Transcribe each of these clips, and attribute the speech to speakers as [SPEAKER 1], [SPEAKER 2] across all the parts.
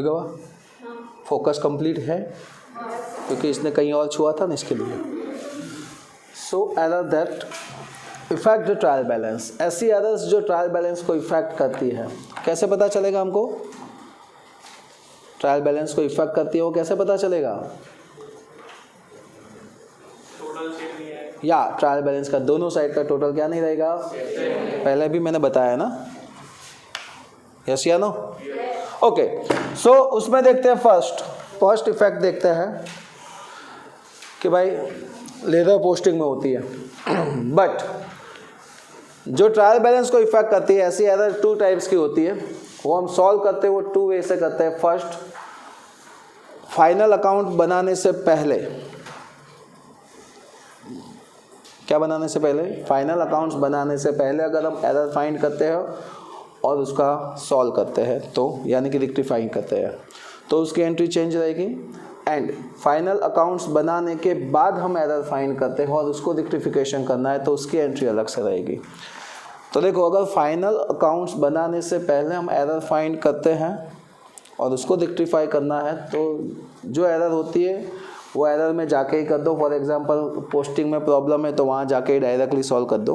[SPEAKER 1] गवा focus complete है क्योंकि इसने कहीं और छुआ था ना इसके लिए। So error that effect the trial balance, ऐसी एरर्स जो ट्रायल बैलेंस को इफेक्ट करती है। कैसे पता चलेगा हमको ट्रायल बैलेंस को इफेक्ट करती है, वो कैसे पता चलेगा? या ट्रायल बैलेंस का दोनों साइड का टोटल क्या नहीं रहेगा, पहले भी मैंने बताया ना, यस या नो? ओके, सो उसमें देखते हैं फर्स्ट इफेक्ट देखते हैं कि भाई लेज़र पोस्टिंग में होती है बट जो ट्रायल बैलेंस को इफेक्ट करती है ऐसी एरर 2 टाइप्स की होती है, वो हम सॉल्व करते हैं, वो 2 वे से करते हैं। फर्स्ट, फाइनल अकाउंट बनाने से पहले, क्या बनाने से पहले? फाइनल अकाउंट्स बनाने से पहले अगर हम एरर फाइंड करते हैं और उसका सॉल्व करते हैं तो यानी कि रेक्टिफाइंग करते हैं तो उसकी एंट्री चेंज रहेगी। एंड फाइनल अकाउंट्स बनाने के बाद हम एरर फाइंड करते हैं और उसको रेक्टिफिकेशन करना है तो उसकी एंट्री अलग से रहेगी। तो देखो, अगर फाइनल अकाउंट्स बनाने से पहले हम एरर फाइंड करते हैं और उसको रेक्टिफाई करना है तो जो एरर होती है वो एरर में जाके ही कर दो। फॉर एग्जांपल पोस्टिंग में प्रॉब्लम है तो वहाँ जाके ही डायरेक्टली सॉल्व कर दो,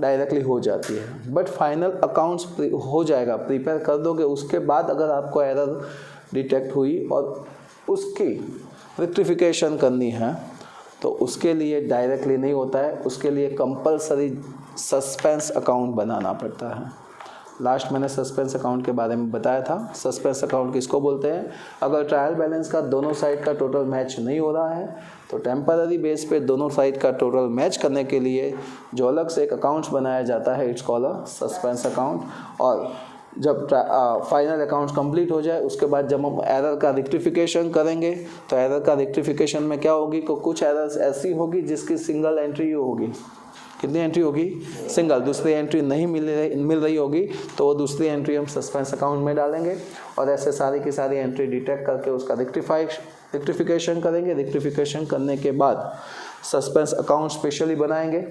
[SPEAKER 1] डायरेक्टली हो जाती है। बट फाइनल अकाउंट्स हो जाएगा, प्रिपेयर कर दोगे, उसके बाद अगर आपको एरर डिटेक्ट हुई और उसकी रेक्टिफिकेशन करनी है तो उसके लिए डायरेक्टली नहीं होता है, उसके लिए कंपलसरी सस्पेंस अकाउंट बनाना पड़ता है। लास्ट मैंने सस्पेंस अकाउंट के बारे में बताया था। सस्पेंस अकाउंट किसको बोलते हैं? अगर ट्रायल बैलेंस का दोनों साइड का टोटल मैच नहीं हो रहा है तो टेम्पररी बेस पे दोनों साइड का टोटल मैच करने के लिए जो अलग से एक अकाउंट्स बनाया जाता है, it's called a suspense account. और जब फाइनल अकाउंट्स कंप्लीट हो जाए उसके बाद जब हम एरर का रेक्टिफिकेशन करेंगे तो एरर का रेक्टिफिकेशन में क्या होगी कि कुछ एरर्स ऐसी होगी जिसकी सिंगल एंट्री होगी। कितनी एंट्री होगी? सिंगल। दूसरी एंट्री नहीं मिल रही होगी तो वो दूसरी एंट्री हम सस्पेंस अकाउंट में डालेंगे और ऐसे सारी की सारी एंट्री डिटेक्ट करके उसका रेक्टिफिकेशन करेंगे। रेक्टिफिकेशन करने के बाद सस्पेंस अकाउंट स्पेशली बनाएंगे,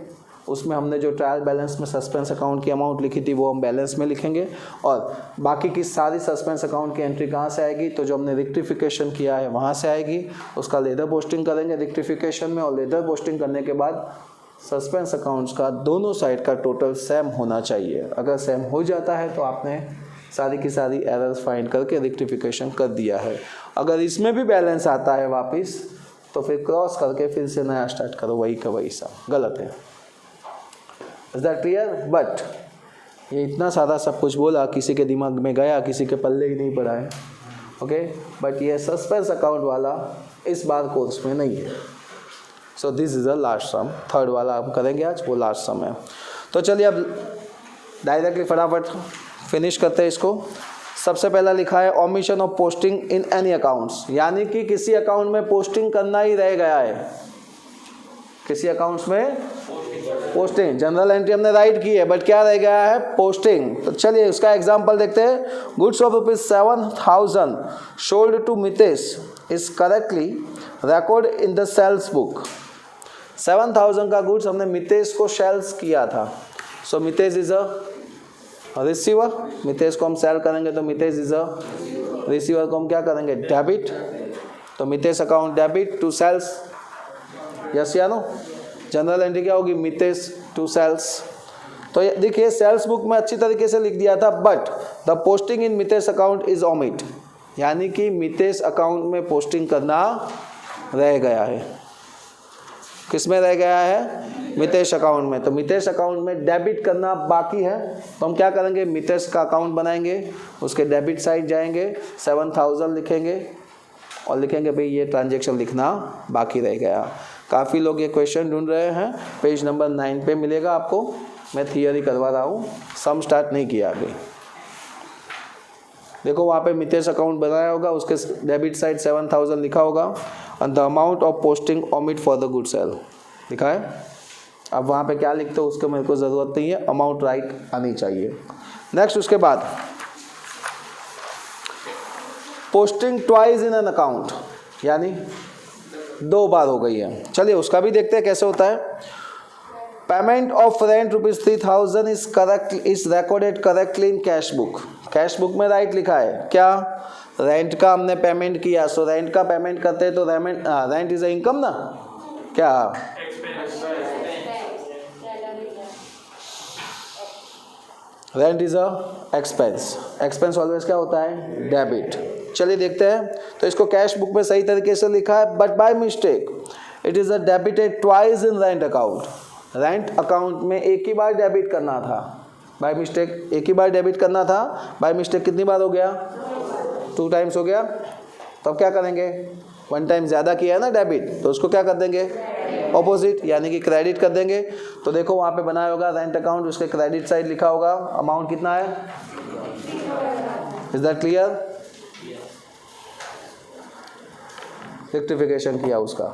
[SPEAKER 1] उसमें हमने जो ट्रायल बैलेंस में सस्पेंस अकाउंट की अमाउंट लिखी थी वो हम बैलेंस में लिखेंगे और बाकी की सारी सस्पेंस अकाउंट की एंट्री कहाँ से आएगी? तो जो हमने रेक्टिफिकेशन किया है वहाँ से आएगी। उसका लेज़र पोस्टिंग करेंगे रेक्टिफिकेशन में और लेज़र पोस्टिंग करने के बाद सस्पेंस अकाउंट्स का दोनों साइड का टोटल सेम होना चाहिए। अगर सेम हो जाता है तो आपने सारी की सारी एरर्स फाइंड करके रेक्टिफिकेशन कर दिया है। अगर इसमें भी बैलेंस आता है वापस तो फिर क्रॉस करके फिर से नया स्टार्ट करो, वही का वही सा। गलत है। Is that clear? बट ये इतना सारा सब कुछ बोला, किसी के दिमाग में गया, किसी के पल्ले ही नहीं पड़ा है। ओके, बट ये सस्पेंस अकाउंट वाला इस बार कोर्स में नहीं है। So this is a last sum. Third वाला हम करेंगे आज, वो लास्ट सम है। तो चलिए अब डायरेक्टली फटाफट फिनिश करते हैं इसको। सबसे पहला लिखा है omission of posting in any accounts, यानी कि किसी अकाउंट में पोस्टिंग करना ही रह गया है। किसी अकाउंट्स में पोस्टिंग, जनरल एंट्री हमने राइट की है बट क्या रह गया है? पोस्टिंग। तो चलिए उसका एग्जांपल देखते हैं। Goods of ₹7,000 sold to Mitesh is correctly record in the sales book. 7,000 का गुड्स हमने मितेश को सेल्स किया था। So Mitesh is a receiver. Mitesh को हम सेल करेंगे तो मितेश इज अ रिसीवर को हम क्या करेंगे? डेबिट। तो Mitesh account debit to sales, yes या नो? जनरल एंट्री क्या होगी? Mitesh to sales. तो देखिए सेल्स बुक में अच्छी तरीके से लिख दिया था but the posting in Mitesh account is omit, यानी कि मितेश अकाउंट में पोस्टिंग करना रह गया है। किस में रह गया है? मितेश अकाउंट में। तो मितेश अकाउंट में डेबिट करना बाकी है तो हम क्या करेंगे? मितेश का अकाउंट बनाएंगे, उसके डेबिट साइड जाएंगे, 7,000 लिखेंगे और लिखेंगे भाई ये ट्रांजेक्शन लिखना बाकी रह गया। काफ़ी लोग ये क्वेश्चन ढूंढ रहे हैं, पेज नंबर 9 पे मिलेगा आपको। मैं थियरी करवा रहा हूँ, सम स्टार्ट नहीं किया अभी। देखो वहाँ पे मितेश अकाउंट बनाया होगा, उसके डेबिट साइड 7,000 लिखा होगा और the amount of posting omit for the good sale लिखा है। अब वहाँ पे क्या लिखते हो उसको मेरे को ज़रूरत नहीं है, अमाउंट राइट आनी चाहिए। नेक्स्ट उसके बाद posting twice in an account, यानी 2 बार हो गई है। चलिए उसका भी देखते हैं कैसे होता है। Payment of rent ₹3,000 is recorded correctly in cash book. Cash book में राइट लिखा है क्या, रेंट का हमने पेमेंट किया, सो रेंट का पेमेंट करते हैं तो रेंट इज अ इनकम ना, क्या rent is a expense, expense always क्या होता है, डेबिट। चलिए देखते हैं, तो इसको कैश बुक में सही तरीके से लिखा है, but by mistake it is a debited twice in rent account, rent account में एक ही बार डेबिट करना था, बाय मिस्टेक एक ही बार डेबिट करना था, बाय मिस्टेक कितनी बार हो गया, 2 टाइम्स हो गया। तो अब क्या करेंगे, 1 टाइम ज़्यादा किया है ना डेबिट, तो उसको क्या कर देंगे, ऑपोजिट यानी कि क्रेडिट कर देंगे। तो देखो वहाँ पे बनाया होगा रेंट अकाउंट, उसके क्रेडिट साइड लिखा होगा, अमाउंट कितना है, इज दैट क्लियर, रेक्टिफिकेशन किया उसका।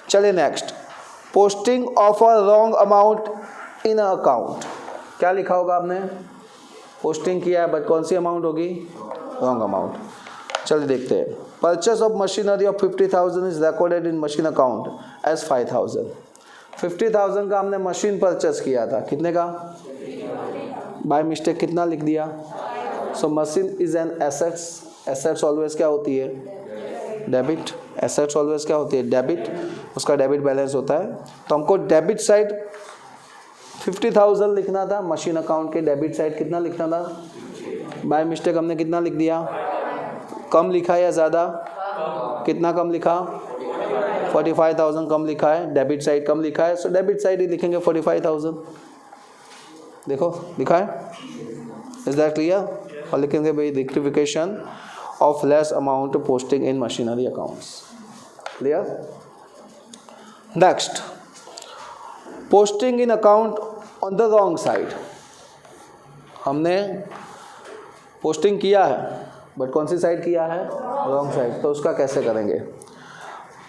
[SPEAKER 1] चलिए next, posting of a wrong amount in account, क्या लिखा होगा आपने, पोस्टिंग किया है बट कौन सी अमाउंट होगी, रॉन्ग अमाउंट। चलिए देखते हैं, purchase of machinery of 50,000 is recorded in machine account as 5,000, 50,000 का हमने मशीन परचेस किया था, कितने का, बाय मिस्टेक कितना लिख दिया, so machine is an assets, assets always क्या होती है, डेबिट, एसेट्स ऑलवेज क्या होती है, डेबिट, उसका डेबिट बैलेंस होता है। तो हमको डेबिट साइड 50,000 लिखना था, मशीन अकाउंट के डेबिट साइड कितना लिखना था, बाय मिस्टेक हमने कितना लिख दिया, कम लिखा या ज़्यादा, कितना कम लिखा, 45,000 कम लिखा है, डेबिट साइड कम लिखा है, सो डेबिट साइड ही लिखेंगे 45,000, देखो लिखा है, इज दैट क्लियर, और लिखेंगे भाई rectification of less amount posting in machinery accounts, clear. Next, posting in account on the wrong side, हमने पोस्टिंग किया है बट कौन सी साइड किया है, रॉन्ग साइड, तो उसका कैसे करेंगे,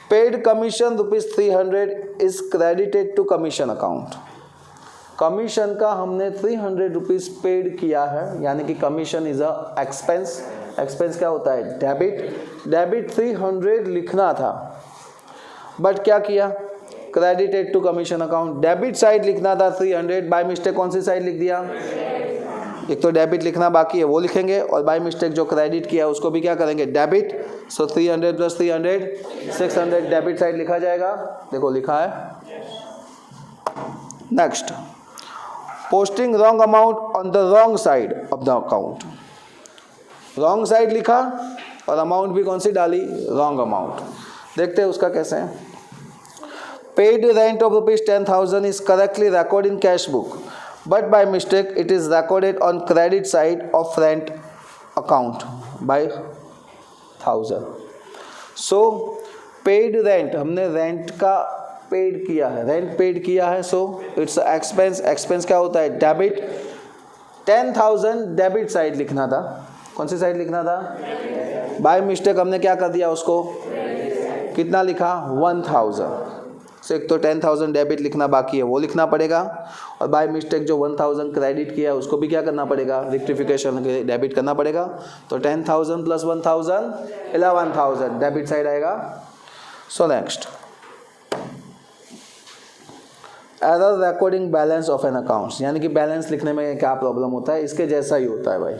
[SPEAKER 1] paid commission ₹300 is credited to commission account, commission का हमने ₹300 पेड किया है, यानी कि commission is a expense, expense क्या होता है, डेबिट, डेबिट 300 लिखना था बट क्या किया, credited to commission account, debit side लिखना था 300, बाय मिस्टेक कौन सी साइड लिख दिया, एक तो डेबिट लिखना बाकी है वो लिखेंगे, और बाय मिस्टेक जो क्रेडिट किया है उसको भी क्या करेंगे, डेबिट, सो 300 + 300 600 डेबिट साइड लिखा जाएगा, देखो लिखा है। Next, posting wrong amount on the wrong side of the account, wrong side लिखा और अमाउंट भी कौन सी डाली, रॉन्ग अमाउंट, देखते हैं उसका कैसे है। Paid rent of ₹10,000 is correctly recorded in cash book, but by mistake it is recorded on credit side of rent account by 1,000. So paid rent, हमने रेंट का पेड किया है, रेंट पेड किया है, सो इट्स एक्सपेंस, एक्सपेंस क्या होता है, debit, 10,000 debit side लिखना था, कौन सी साइड लिखना था, बाय मिस्टेक हमने क्या कर दिया उसको, कितना लिखा, 1,000, सो एक तो 10,000 डेबिट लिखना बाकी है वो लिखना पड़ेगा, और बाय मिस्टेक जो 1,000 क्रेडिट किया उसको भी क्या करना पड़ेगा, रेक्टिफिकेशन डेबिट करना पड़ेगा। तो 10,000 + 1,000 11,000 डेबिट साइड आएगा। So next, error recording balance of an accounts, यानी कि बैलेंस लिखने में क्या प्रॉब्लम होता है, इसके जैसा ही होता है भाई,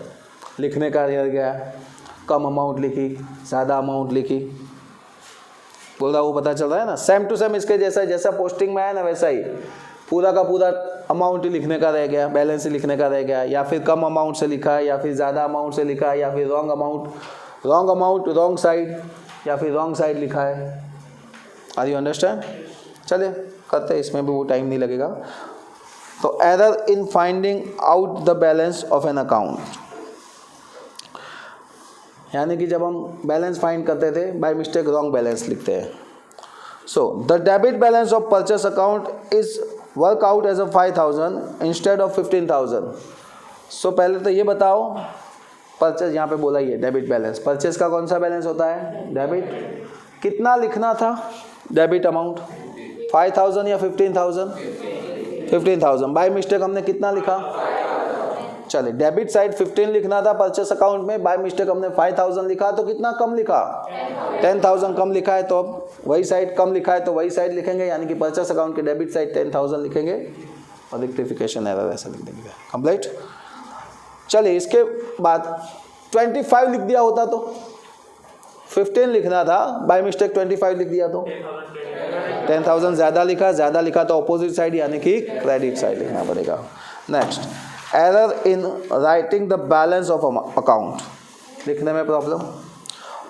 [SPEAKER 1] लिखने का रह गया, कम अमाउंट लिखी, ज़्यादा अमाउंट लिखी, बोल रहा वो पता चल रहा है ना, सेम टू सेम इसके जैसा, जैसा पोस्टिंग में आया ना वैसा ही, पूरा का पूरा अमाउंट ही लिखने का रह गया, बैलेंस ही लिखने का रह गया, या फिर कम अमाउंट से लिखा है, या फिर ज़्यादा अमाउंट से लिखा है, या फिर रॉन्ग अमाउंट रॉन्ग साइड, या फिर रॉन्ग साइड लिखा है। Are you understand? चलिए करते हैं, इसमें भी वो टाइम नहीं लगेगा। तो error in finding out the balance of an account, यानी कि जब हम बैलेंस फाइंड करते थे बाय मिस्टेक रॉन्ग बैलेंस लिखते हैं। So the debit balance of purchase account is work out as a 5,000 instead of 15,000। So पहले तो ये बताओ, परचेस यहाँ पे बोला ही है डेबिट बैलेंस, परचेस का कौन सा बैलेंस होता है, डेबिट, कितना लिखना था डेबिट अमाउंट, 5,000 या 15,000, 15,000, बाय मिस्टेक हमने कितना लिखा, चलिए डेबिट साइड 15 लिखना था परचेस अकाउंट में, बाय मिस्टेक हमने 5,000 लिखा, तो कितना कम लिखा, 10,000 कम लिखा है, तो अब वही साइड कम लिखा है तो वही साइड लिखेंगे, यानी कि परचेस अकाउंट के डेबिट साइड 10,000 लिखेंगे और रेक्टिफिकेशन एरर ऐसा लिख देंगे। कंप्लीट। चलिए इसके बाद 25 लिख दिया होता तो 15 लिखना था, बाय मिस्टेक 25 लिख दिया तो 10,000 ज़्यादा लिखा तो अपोजिट साइड यानी कि क्रेडिट साइड लिखना पड़ेगा। Next, error in writing the balance of account, लिखने में problem.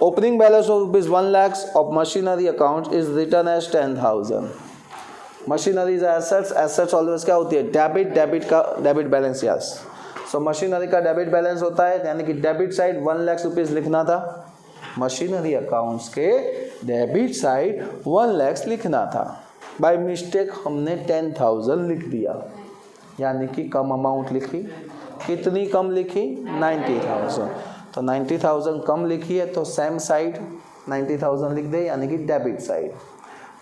[SPEAKER 1] Opening balance of ₹1 lakh of machinery account is return as 10,000। Machinery is assets, assets always क्या होती है, debit balance, yes. So machinery का डेबिट बैलेंस होता है, यानी कि डेबिट साइड 1 लाख रुपीज़ लिखना था, मशीनरी अकाउंट्स के डेबिट साइड 1 लाख लिखना था। बाय मिस्टेक हमने 10,000 लिख दिया, यानी कि कम अमाउंट लिखी। कितनी कम लिखी, 90,000। तो 90,000 कम लिखी है तो सेम साइड 90,000 लिख दे, यानी कि debit side.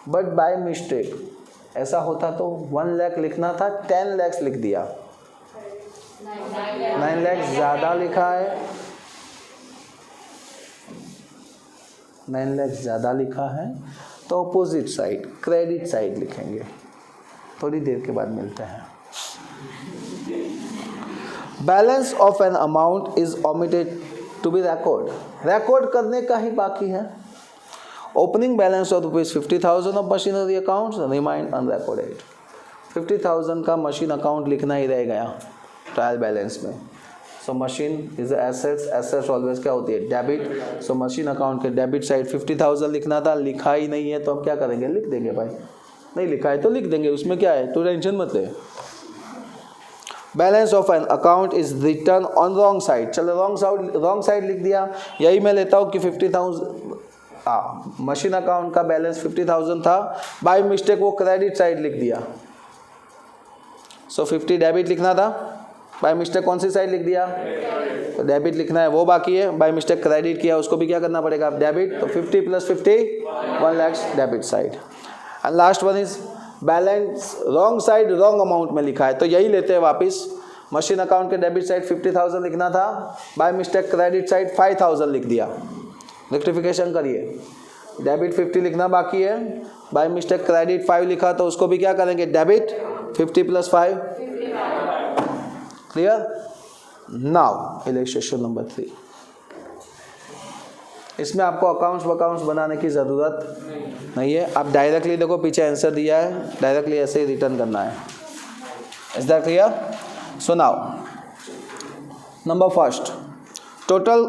[SPEAKER 1] But by mistake ऐसा होता तो 1 लाख लिखना था, 10 लाख लिख दिया, 9 लाख ज़्यादा लिखा है, 9 लाख ज़्यादा लिखा है तो अपोजिट साइड क्रेडिट साइड लिखेंगे। थोड़ी देर के बाद मिलते हैं। Balance of an amount is omitted to be record करने का ही बाकी है। Opening balance of ₹50,000 of machinery accounts remain unrecorded. 50,000 का मशीन अकाउंट लिखना ही रह गया ट्रायल बैलेंस में। So machine is assets, assets always क्या होती है, डेबिट। सो मशीन अकाउंट के डेबिट साइड 50,000 लिखना था, लिखा ही नहीं है तो अब क्या करेंगे, लिख देंगे भाई। नहीं लिखा है तो लिख देंगे, उसमें क्या है, तो टेंशन मत ले। Balance of an account is return on wrong side, चलो रॉन्ग साइड लिख दिया। यही मैं लेता हूँ कि 50,000 मशीन अकाउंट का बैलेंस 50,000 था, बाय मिस्टेक वो क्रेडिट साइड लिख दिया। सो 50 डेबिट लिखना था, बाय मिस्टेक कौन सी साइड लिख दिया, तो डेबिट लिखना है, वो बाकी है, बाय मिस्टेक क्रेडिट किया, उसको भी क्या करना पड़ेगा, डेबिट। तो 50 + 50 1 lakh debit side. And last one is balance wrong side wrong amount में लिखा है, तो यही लेते हैं वापस। मशीन अकाउंट के डेबिट साइड 50,000 लिखना था, बाय मिस्टेक क्रेडिट साइड 5,000 लिख दिया। रेक्टिफिकेशन करिए, डेबिट 50 लिखना बाकी है, बाय मिस्टेक क्रेडिट 5 लिखा तो उसको भी क्या करेंगे, debit 50 + 5। Clear? Now illustration number 3। इसमें आपको अकाउंट्स बनाने की ज़रूरत नहीं है, आप डायरेक्टली देखो पीछे आंसर दिया है, डायरेक्टली ऐसे ही रिटर्न करना है। Is that clear? So now number first, total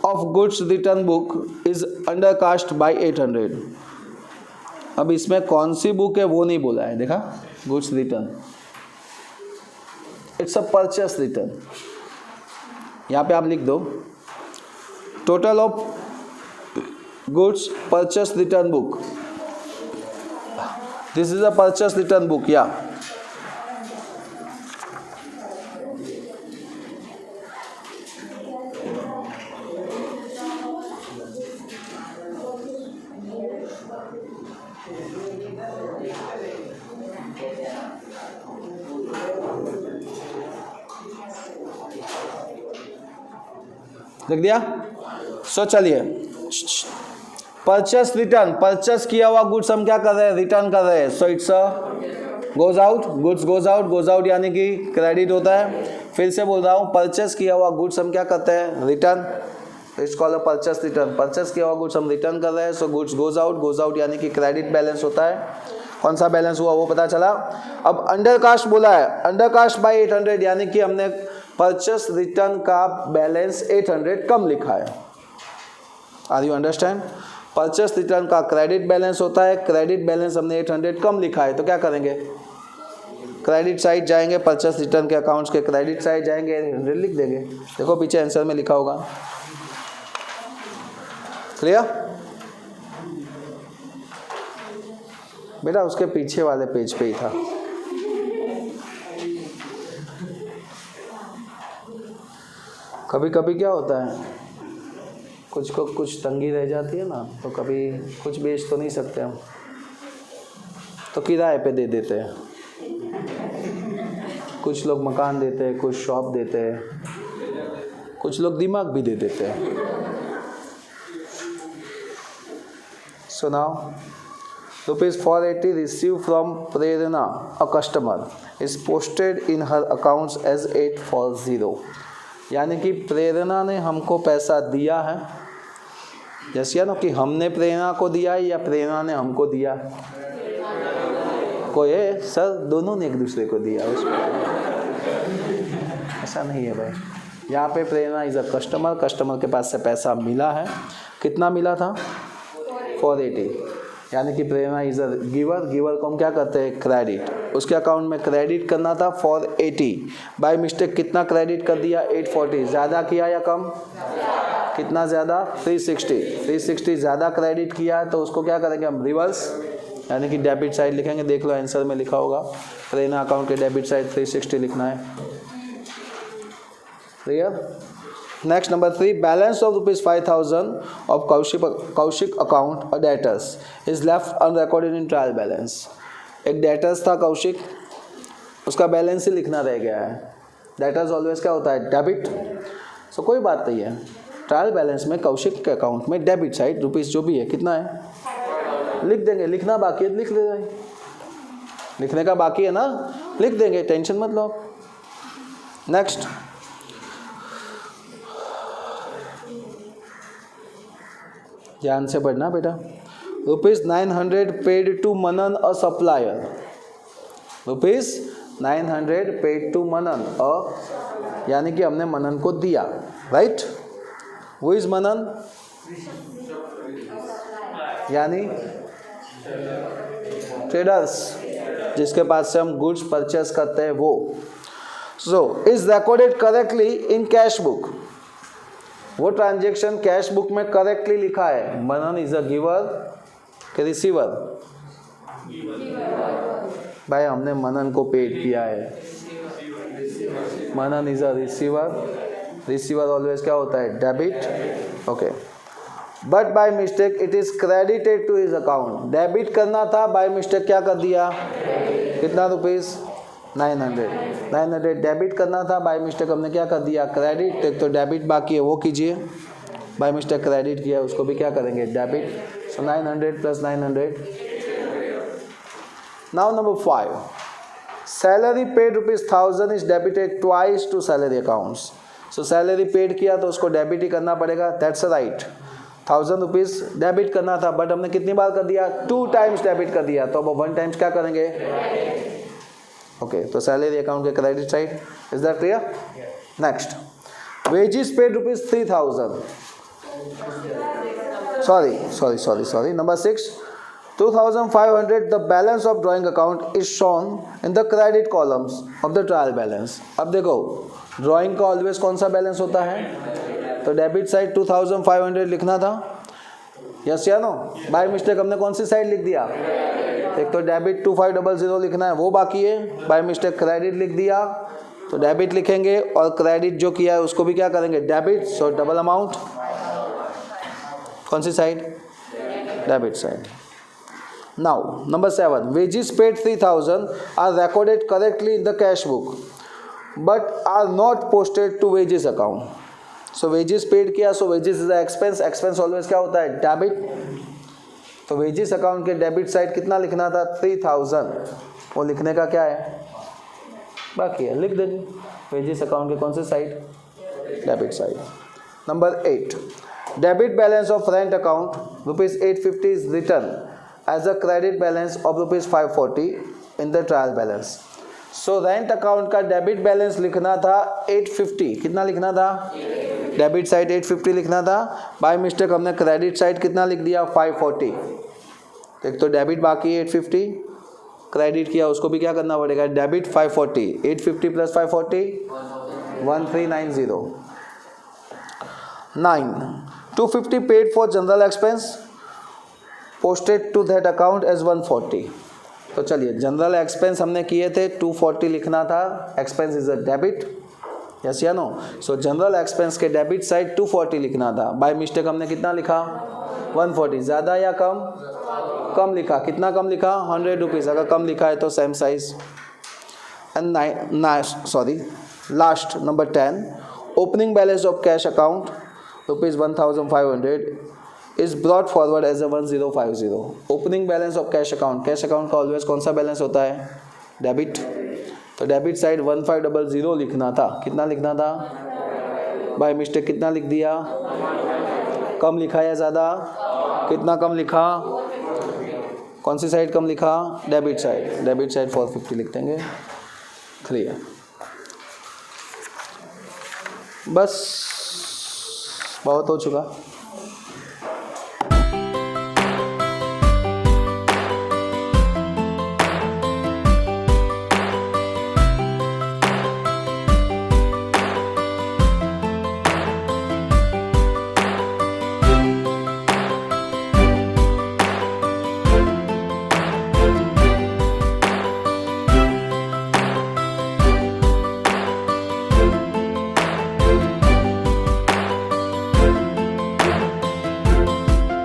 [SPEAKER 1] of goods return book is under cast by 800। अब इसमें कौन सी बुक है वो नहीं बोला है, देखा, goods return, it's a purchase return. यहाँ पे आप लिख दो total of goods purchase return book, this is a purchase return book. या लिख दिया। सो चलिए, परचेस रिटर्न, परचेस किया हुआ गुड्स हम क्या कर रहे हैं, रिटर्न कर रहे हैं। So it's goes out, goods goes out यानी कि क्रेडिट होता है। फिर से बोल रहा हूँ, परचेस किया हुआ गुड्स हम क्या करते हैं, return. It's called a purchase return. Purchase किया हुआ गुड्स हम रिटर्न कर रहे हैं। सो गुड्स गोज आउट यानी कि क्रेडिट बैलेंस होता है। कौन सा बैलेंस हुआ वो पता चला। अब अंडर कास्ट बोला है, अंडर कास्ट बाई 800 यानी कि हमने परचेस रिटर्न का बैलेंस 800 कम लिखा है। Are you understand? Purchase return का क्रेडिट बैलेंस होता है, क्रेडिट बैलेंस हमने 800 कम लिखा है, तो क्या करेंगे, क्रेडिट साइड जाएंगे, परचेस रिटर्न के अकाउंट्स के क्रेडिट साइड जाएंगे, 800 लिख देंगे। देखो पीछे आंसर में लिखा होगा। क्लियर बेटा? उसके पीछे वाले पेज पे ही था। कभी कभी क्या होता है, कुछ को कुछ तंगी रह जाती है ना, तो कभी कुछ बेच तो नहीं सकते हम, तो किराए पे दे देते हैं। कुछ लोग मकान देते हैं, कुछ शॉप देते हैं, कुछ लोग दिमाग भी दे देते हैं। So now ₹480 received from Prerna, a customer, is posted in her accounts as 840. यानी कि प्रेरणा ने हमको पैसा दिया है, जैसे ना कि हमने प्रेरणा को दिया है या प्रेरणा ने हमको दिया। कोई है सर दोनों ने एक दूसरे को दिया, उसमें ऐसा नहीं है भाई। यहाँ पे प्रेरणा इज अ कस्टमर, कस्टमर के पास से पैसा मिला है, कितना मिला था 480, यानी कि प्रेरणा इज अ गिवर, गिवर को हम क्या करते हैं क्रेडिट, उसके अकाउंट में क्रेडिट करना था 480, बाय मिस्टेक कितना क्रेडिट कर दिया 840, ज़्यादा किया या कम, कितना ज़्यादा 360 ज़्यादा क्रेडिट किया है, तो उसको क्या करेंगे हम रिवर्स, यानी कि डेबिट साइड लिखेंगे। देख लो आंसर में लिखा होगा प्रेरणा अकाउंट के डेबिट साइड 360 लिखना है। Clear. Next number 3, balance of ₹5000 of Kaushik account और debtors is left unrecorded in trial balance. एक डेटर्स था कौशिक, उसका बैलेंस ही लिखना रह गया है। डेटर्स ऑलवेज क्या होता है डेबिट, सो कोई बात नहीं है, ट्रायल बैलेंस में कौशिक के अकाउंट में डेबिट साइड रुपीस जो भी है कितना है लिख देंगे, लिखना बाकी है लिख ले, लिखने का बाकी है ना, लिख देंगे, टेंशन मत लो। नेक्स्ट, ध्यान से पढ़ना बेटा। ₹900 paid to Manan a supplier, ₹900 paid to Manan a, यानी कि हमने मनन को दिया, राइट। वो इज मनन, यानी ट्रेडर्स जिसके पास से हम गुड्स परचेस करते हैं वो। So is recorded correctly in cash book, वो ट्रांजेक्शन कैश बुक में करेक्टली लिखा है। मनन इज अ गिवर के रिसीवर, भाई हमने मनन को पेड किया है, Manan is a receiver, receiver always क्या होता है debit, okay. But by mistake it is credited to his account, debit करना था, बाय मिस्टेक क्या कर दिया, कितना रुपीस 900 डेबिट करना था, बाय मिस्टेक हमने क्या कर दिया क्रेडिट, एक तो डेबिट बाकी है वो कीजिए, बाय मिस्टेक क्रेडिट किया उसको भी क्या करेंगे debit, so 900 plus 900। Now number 5, salary paid ₹1000 is debited twice to salary accounts. So salary paid किया तो उसको डेबिट ही करना पड़ेगा, दैट्स राइट। 1000 रुपीज़ डेबिट करना था, बट हमने कितनी बार कर दिया 2 टाइम्स डेबिट कर दिया, तो अब 1 टाइम्स क्या करेंगे, ओके। तो सैलरी अकाउंट के credit side, is that clear. Next, wages paid ₹3000, sorry number 6, 2500 the balance of drawing account is shown in the credit columns of the trial balance. अब देखो ड्राइंग का ऑलवेज कौन सा balance होता है, तो डेबिट साइड 2500 लिखना था, यस या नो। बाय मिस्टेक हमने कौन सी साइड लिख दिया, एक तो डेबिट 2500 लिखना है वो बाकी है, बाय मिस्टेक क्रेडिट लिख दिया, तो डेबिट लिखेंगे और क्रेडिट जो किया है उसको भी क्या करेंगे डेबिट, सो डबल अमाउंट, कौन सी side debit side. Now number 7, wages paid 3000 are recorded correctly in the cash book but are not posted to wages account. So wages paid किया, so wages is expense, expense always क्या होता है debit, तो wages account के debit side कितना लिखना था 3000, वो लिखने का क्या है बाकी है, लिख देंगे वेजेस अकाउंट के कौन से side debit side. Number 8, debit balance of rent account ₹850 is return as a credit balance of ₹540 in the trial balance. So rent account का डेबिट बैलेंस लिखना था 850, कितना लिखना था डेबिट साइड 850 लिखना था, बाय मिस्टेक हमने क्रेडिट साइड कितना लिख दिया 540, एक तो डेबिट बाकी 850, क्रेडिट किया उसको भी क्या करना पड़ेगा debit 540, 850 plus 540 1390। 9, 250 paid for general expense posted to that account as 140। तो चलिए जनरल एक्सपेंस हमने किए थे 240 लिखना था, expense is a debit, yes या नो। सो जनरल एक्सपेंस के डेबिट साइड 240 लिखना था, बाय मिस्टेक हमने कितना लिखा 140, ज़्यादा या कम, कम लिखा, कितना कम लिखा 100 रुपीज़, अगर कम लिखा है तो same size. And last number 10, opening balance of cash account ₹1500 is brought forward as a 1050। Opening balance of cash account, cash account का ऑलवेज कौन सा बैलेंस होता है डेबिट, तो डेबिट साइड 1500 लिखना था, कितना लिखना था बाय मिस्टेक कितना लिख दिया, कम लिखा या ज़्यादा, कितना कम लिखा, कौन सी साइड कम लिखा, डेबिट साइड 450 लिख देंगे। क्लियर। बस बहुत हो चुका।